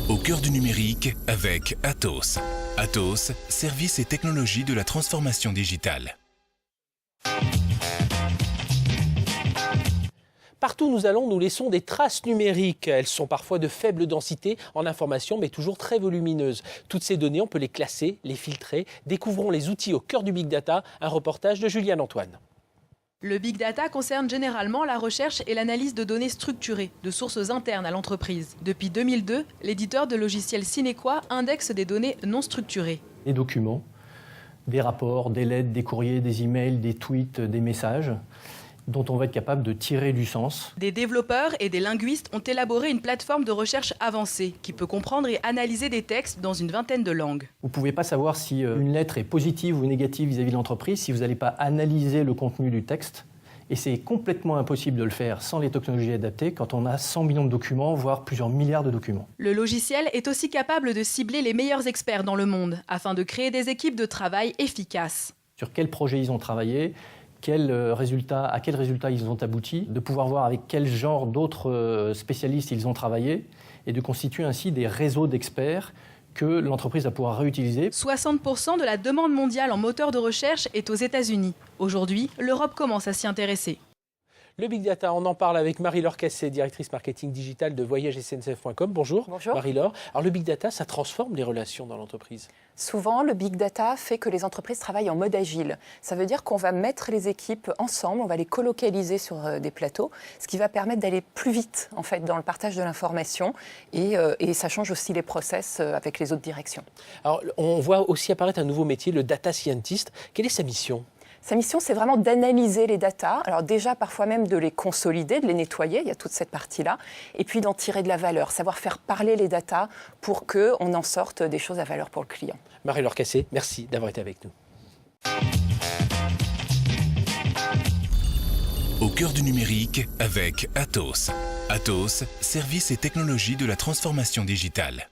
Au cœur du numérique avec Atos. Atos, services et technologies de la transformation digitale. Partout où nous allons, nous laissons des traces numériques. Elles sont parfois de faible densité en information, mais toujours très volumineuses. Toutes ces données, on peut les classer, les filtrer. Découvrons les outils au cœur du Big Data, un reportage de Juliane Antoine. Le Big Data concerne généralement la recherche et l'analyse de données structurées, de sources internes à l'entreprise. Depuis 2002, l'éditeur de logiciels Sinequa indexe des données non structurées. Des documents, des rapports, des lettres, des courriers, des emails, des tweets, des messages, dont on va être capable de tirer du sens. Des développeurs et des linguistes ont élaboré une plateforme de recherche avancée qui peut comprendre et analyser des textes dans une vingtaine de langues. Vous ne pouvez pas savoir si une lettre est positive ou négative vis-à-vis de l'entreprise si vous n'allez pas analyser le contenu du texte. Et c'est complètement impossible de le faire sans les technologies adaptées quand on a 100 millions de documents, voire plusieurs milliards de documents. Le logiciel est aussi capable de cibler les meilleurs experts dans le monde afin de créer des équipes de travail efficaces. Sur quel projet ils ont travaillé, à quel résultat ils ont abouti, de pouvoir voir avec quel genre d'autres spécialistes ils ont travaillé et de constituer ainsi des réseaux d'experts que l'entreprise va pouvoir réutiliser. 60% de la demande mondiale en moteur de recherche est aux États-Unis. Aujourd'hui, l'Europe commence à s'y intéresser. Le Big Data, on en parle avec Marie-Laure Cassé, directrice marketing digitale de voyagesncf.com. Bonjour. Bonjour. Marie-Laure. Alors le Big Data, ça transforme les relations dans l'entreprise. Souvent, le Big Data fait que les entreprises travaillent en mode agile. Ça veut dire qu'on va mettre les équipes ensemble, on va les colocaliser sur des plateaux, ce qui va permettre d'aller plus vite en fait, dans le partage de l'information et ça change aussi les process avec les autres directions. Alors on voit aussi apparaître un nouveau métier, le data scientist. Quelle est sa mission ? Sa mission, c'est vraiment d'analyser les datas, alors déjà parfois même de les consolider, de les nettoyer, il y a toute cette partie-là, et puis d'en tirer de la valeur, savoir faire parler les datas pour qu'on en sorte des choses à valeur pour le client. Marie-Laure Cassé, merci d'avoir été avec nous. Au cœur du numérique avec Atos. Atos, services et technologies de la transformation digitale.